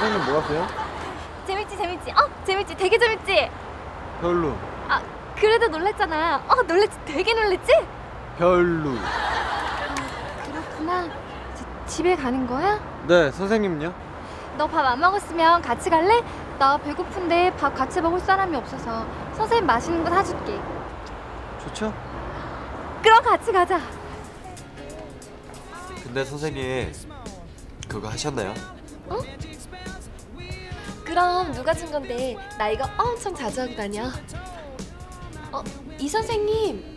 선생님 뭐 하세요? 재밌지 재밌지. 재밌지 되게 재밌지. 별로. 그래도 놀랬잖아. 놀랬지 되게 놀랬지. 별로. 그렇구나. 집에 가는 거야? 네, 선생님요? 너 밥 안 먹었으면 같이 갈래? 나 배고픈데 밥 같이 먹을 사람이 없어서 선생님 맛있는 거 사줄게. 좋죠? 그럼 같이 가자. 근데 선생님 그거 하셨나요? 그럼 누가 준 건데 나 이거 엄청 자주 하고 다녀. 이 선생님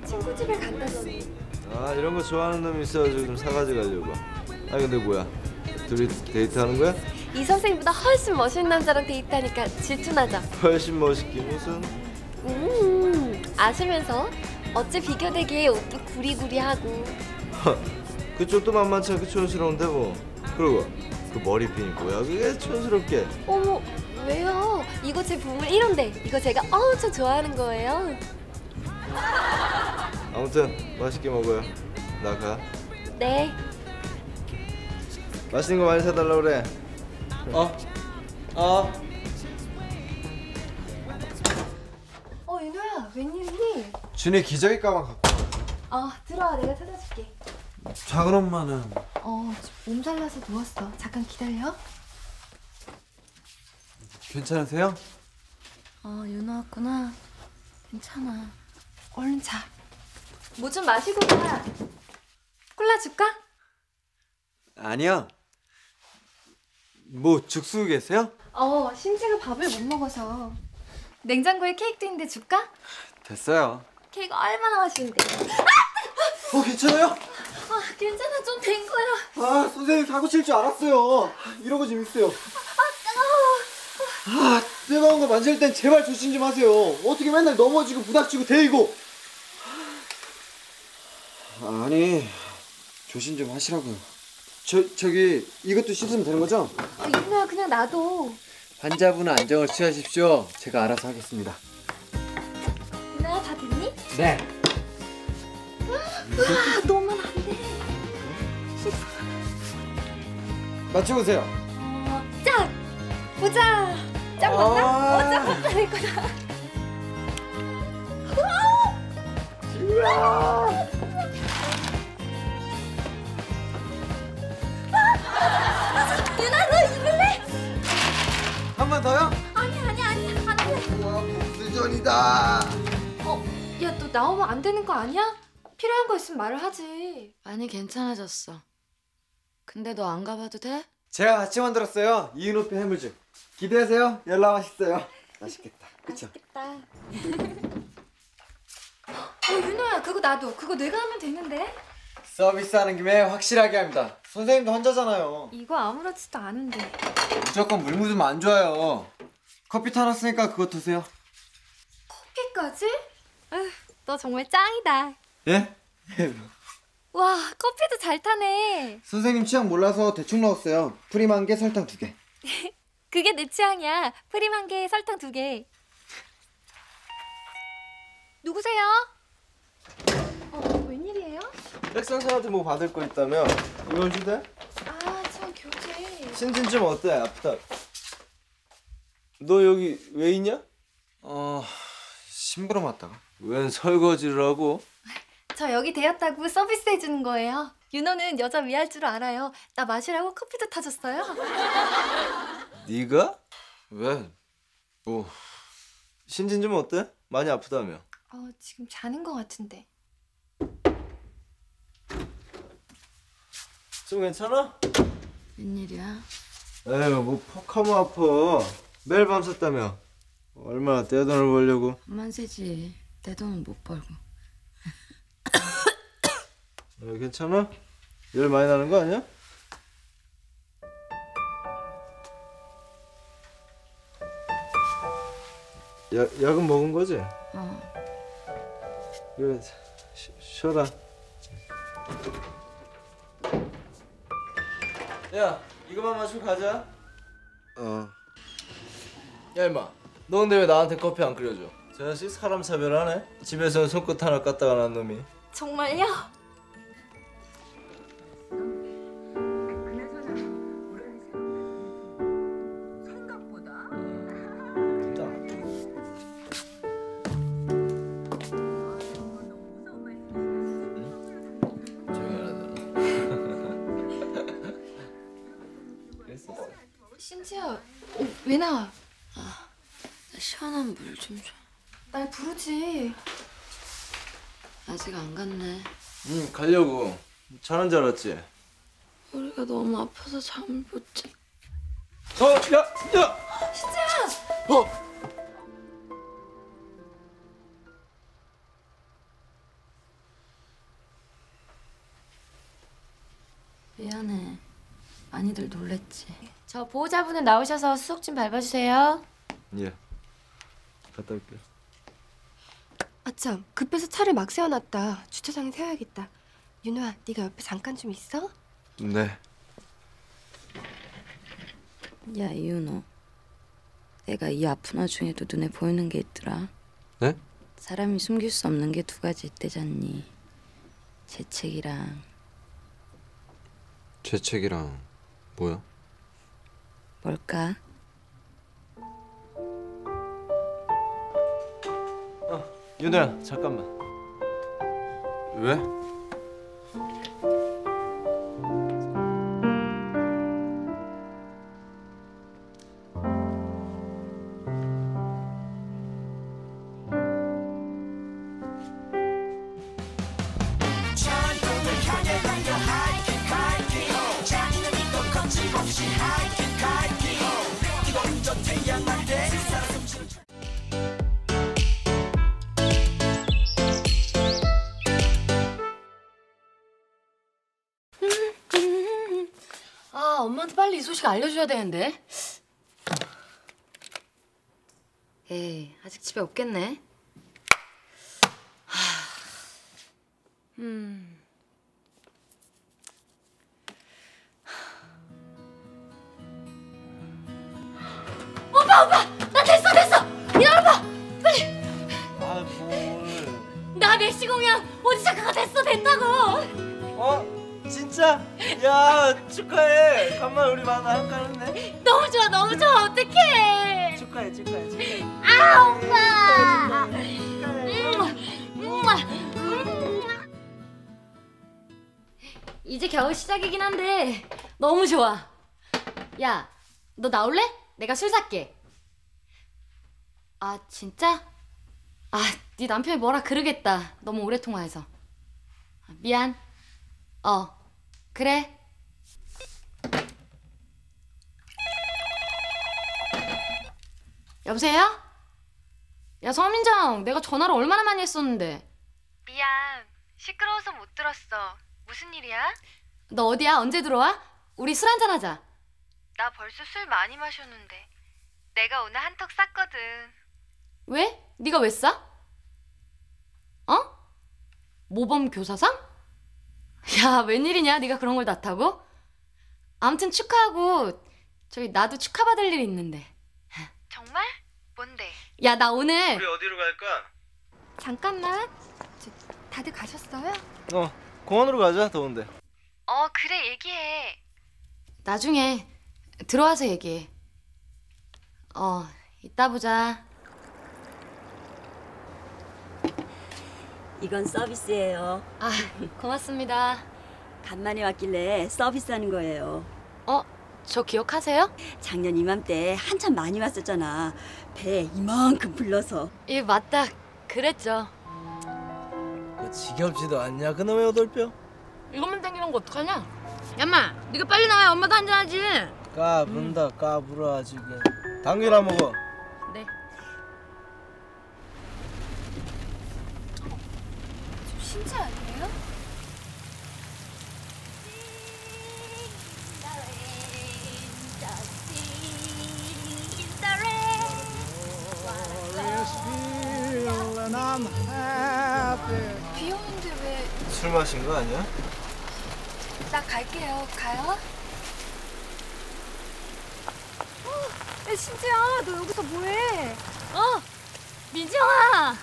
친구 집에 간다더니. 이런 거 좋아하는 놈이 있어가지고 좀 사가지고 가려고. 근데 뭐야? 둘이 데이트하는 거야? 이 선생님보다 훨씬 멋있는 남자랑 데이트하니까 질투나죠? 훨씬 멋있긴 무슨. 아시면서 어째 비교되게 옷도 구리구리하고. 그쪽도 만만치 않게 촌스러운데 뭐. 그리고 그 머리핀이 뭐야 그게 촌스럽게. 어머 왜요? 이거 제 보물 1호인데 이거 제가 엄청 좋아하는 거예요. 아무튼 맛있게 먹어요. 나 가. 네. 맛있는 거 많이 사달라고 그래. 윤호야 웬일이니? 준이 기저귀 가방 갖고 들어와 내가 찾아줄게. 작은 엄마는? 몸살 나서 누웠어. 잠깐 기다려. 괜찮으세요? 윤호 왔구나. 괜찮아. 얼른 자. 뭐 좀 마시고 가. 콜라 줄까? 아니요. 뭐 죽쓰고 계세요? 신지가 밥을 못 먹어서. 냉장고에 케이크도 있는데 줄까? 됐어요. 케이크 얼마나 맛있는데. 괜찮아요? 괜찮아 좀 된 거야. 선생님 사고 칠 줄 알았어요. 이런 거 재밌어요. 뜨거워. 뜨거운 거 만질 땐 제발 조심 좀 하세요. 어떻게 맨날 넘어지고 부닥치고 데이고. 아니, 조심 좀 하시라고요. 저기 이것도 씻으면 되는 거죠? 윤호야 그냥 놔둬. 환자분은 안정을 취하십시오. 제가 알아서 하겠습니다. 윤호야 다 됐니? 네. 너무 안 돼. 맞추고 오세요. 짝! 보자. 짝 맞나? 짝 맞다 될 거다. 윤아 너 입을래? 한 번 더요? 아니야 안 돼. 우와, 복수전이다. 야 너 나오면 안 되는 거 아니야? 필요한 거 있으면 말을 하지. 많이 괜찮아졌어. 근데 너 안 가봐도 돼? 제가 같이 만들었어요. 이은호표 해물죽. 기대하세요. 열라 맛있어요. 맛있겠다. 그쵸? 맛있겠다. 윤호야 그거 놔둬. 그거 내가 하면 되는데. 서비스하는 김에 확실하게 합니다. 선생님도 환자잖아요. 이거 아무렇지도 않은데. 무조건 물 묻으면 안 좋아요. 커피 타놨으니까 그거 드세요. 커피까지? 너 정말 짱이다. 예? 와 커피도 잘 타네. 선생님 취향 몰라서 대충 넣었어요. 프림 1개, 설탕 2개. 그게 내 취향이야. 프림 1개, 설탕 2개. 누구세요? 웬일이에요? 백선생한테 뭐 받을 거 있다며? 이걸 주대? 저 교재. 신진 좀 어때? 아프다. 너 여기 왜 있냐? 심부름 왔다가. 웬 설거지를 하고? 저 여기 되었다고 서비스 해주는 거예요. 윤호는 여자 위할 줄 알아요. 나 마시라고 커피도 타줬어요. 네가? 왜? 뭐? 신진 좀 어때? 많이 아프다며? 지금 자는 거 같은데. 좀 괜찮아? 웬일이야? 에휴 뭐 퍽하면 아파. 매일 밤샜다며. 얼마나 떼돈을 벌려고. 그만 세지. 내 돈은 못 벌고. 괜찮아? 열 많이 나는 거 아니야? 약은 먹은 거지? 그래 쉬어라. 야 이거만 마시고 가자. 야 임마 너 근데 왜 나한테 커피 안 끓여줘? 저 자식 사람 차별하네. 집에서는 손끝 하나 깠다가 난 놈이. 정말요? 왜 나와? 나 시원한 물 좀 줘. 날 부르지. 아직 안 갔네. 응, 가려고. 자는 줄 알았지? 머리가 너무 아파서 잠을 못 자. 야! 미안해. 많이들 놀랬지. 저 보호자분은 나오셔서 수속 좀 밟아주세요. 예. 갔다 올게요. 아참, 급해서 차를 막 세워놨다. 주차장에 세워야겠다. 윤호야, 네가 옆에 잠깐 좀 있어? 네. 야, 이윤호. 내가 이 아픈 와중에도 눈에 보이는 게 있더라. 네? 사람이 숨길 수 없는 게 두 가지 있대잖니. 재채기랑 재채기랑 뭐야? 뭘까? 윤호야, 잠깐만. 왜? 아, 엄마한테 빨리 이 소식 알려줘야 되는데. 에이, 아직 집에 없겠네. 아, 뭘. 나 메시 공연 오디작가가 됐다고. 어? 진짜? 야, 축하해. 간만에 우리 만나 한가했네. 너무 좋아, 어떡해. 축하해. 아, 오빠. 이제 겨우 시작이긴 한데 너무 좋아. 야, 너 나올래? 내가 술 살게. 아, 진짜? 아, 네 남편이 뭐라 그러겠다. 너무 오래 통화해서. 미안. 그래. 여보세요? 야, 서민정, 내가 전화를 얼마나 많이 했었는데. 미안, 시끄러워서 못 들었어. 무슨 일이야? 너 어디야? 언제 들어와? 우리 술 한잔 하자. 나 벌써 술 많이 마셨는데. 내가 오늘 한턱 쌌거든. 왜? 네가 왜 싸? 어? 모범 교사상? 야, 웬일이냐? 네가 그런 걸 다 타고? 아무튼 축하하고 저기 나도 축하받을 일이 있는데. 정말? 뭔데? 야, 나 오늘 우리 어디로 갈까? 잠깐만. 다들 가셨어요? 공원으로 가자, 더운데. 그래, 얘기해. 나중에 들어와서 얘기해. 이따 보자. 이건 서비스예요. 아, 고맙습니다. 간만에 왔길래 서비스하는 거예요. 저 기억하세요? 작년 이맘때 한참 많이 왔었잖아. 배 이만큼 불러서. 예, 맞다. 그랬죠. 그 지겹지도 않냐, 그놈의 오돌뼈? 이것만 땡기는 거 어떡하냐? 야마, 네가 빨리 나와야 엄마도 한잔하지. 까분다, 까불어, 지금. 당귀나 먹어. 네. 신지 아니에요? 비 오는데 왜? 술 마신 거 아니야? 나 갈게요. 가요? 야, 신지야, 너 여기서 뭐해? 민정아,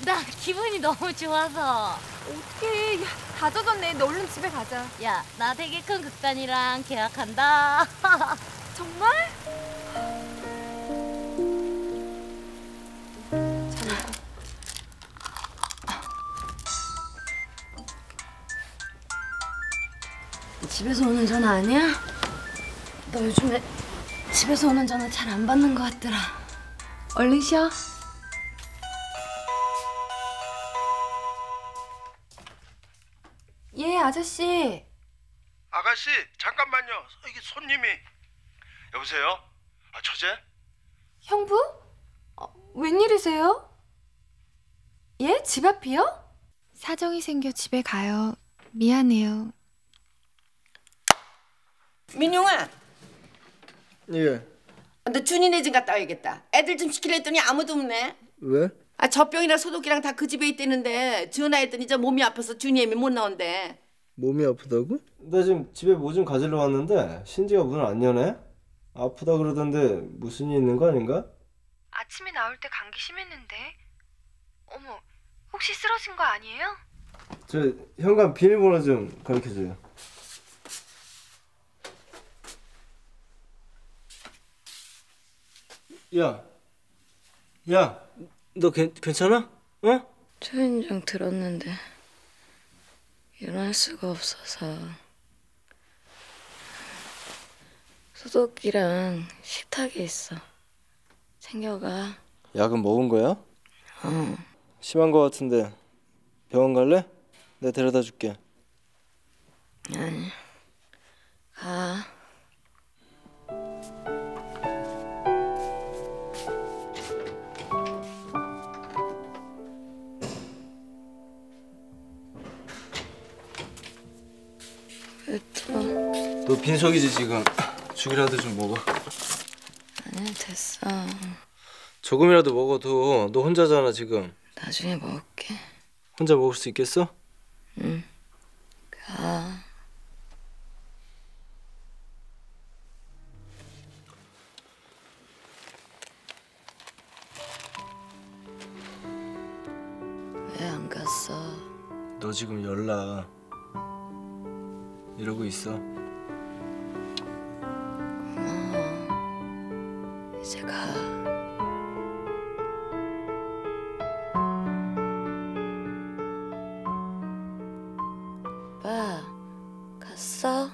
나 기분이 너무 좋아서. 어떡해. 야, 다 젖었네. 너 얼른 집에 가자. 야, 나 되게 큰 극단이랑 계약한다. 정말? 집에서 오는 전화 아니야? 너 요즘에 집에서 오는 전화 잘 안 받는 것 같더라. 얼른 쉬어. 예, 아저씨. 아가씨 잠깐만요. 이게 손님이. 여보세요? 아 처제? 형부? 웬일이세요? 예? 집 앞이요? 사정이 생겨 집에 가요. 미안해요. 민용아, 예. 너 준이네 집 갔다 와야겠다. 애들 좀 시키려 했더니 아무도 없네. 왜? 아, 젖병이랑 소독기랑 다 그 집에 있대는데 전화했더니 저 몸이 아파서 준이 애미 못 나온대. 몸이 아프다고? 나 지금 집에 뭐 좀 가지러 왔는데 신지가 문을 안 여네? 아프다 그러던데 무슨 일 있는 거 아닌가? 아침에 나올 때 감기 심했는데. 어머, 혹시 쓰러진 거 아니에요? 저 현관 비밀번호 좀 가르쳐줘요. 야, 너 괜찮아? 어? 초인종 들었는데 일어날 수가 없어서 소독기랑 식탁에 있어. 챙겨가. 약은 먹은 거야? 어. 심한 거 같은데 병원 갈래? 내가 데려다 줄게. 아니, 가. 왜 또? 너 빈속이지 지금. 죽이라도 좀 먹어. 아니, 됐어. 조금이라도 먹어도 너 혼자잖아 지금. 나중에 먹을게. 혼자 먹을 수 있겠어? 응. 가. 왜 안 갔어? 너 지금 연락 이러고 있어. 이제 가. 오빠, 갔어?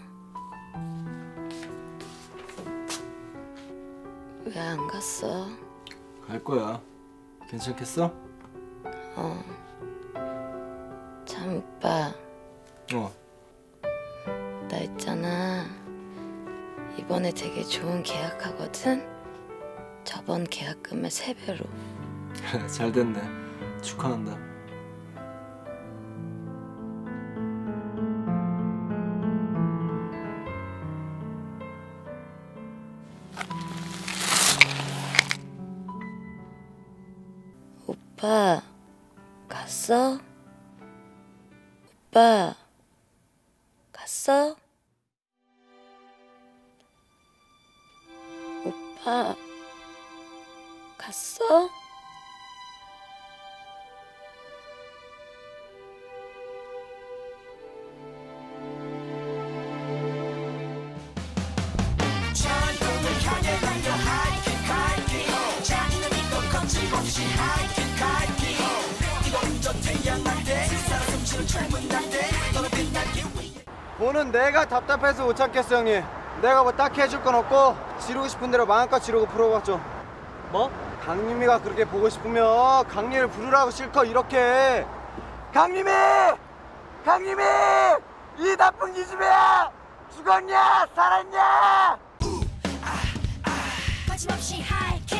왜 안 갔어? 갈 거야. 괜찮겠어? 참, 오빠. 어. 나 있잖아. 이번에 되게 좋은 계약하거든? 저번 계약금의 3배로. 잘 됐네. 축하한다. 오빠, 갔어? 오빠, 갔어? 오빠, 갔어? 돈은 내가 답답해서 못 참겠어 형님. 내가 뭐 딱히 해줄 건 없고 지르고 싶은 대로 마음껏 지르고 풀어봤죠. 뭐? 강림이가 그렇게 보고 싶으면 강림을 부르라고 실컷 이렇게. 강림이! 강림이! 이 나쁜 기집애야! 죽었냐? 살았냐? 거침없이 하이킥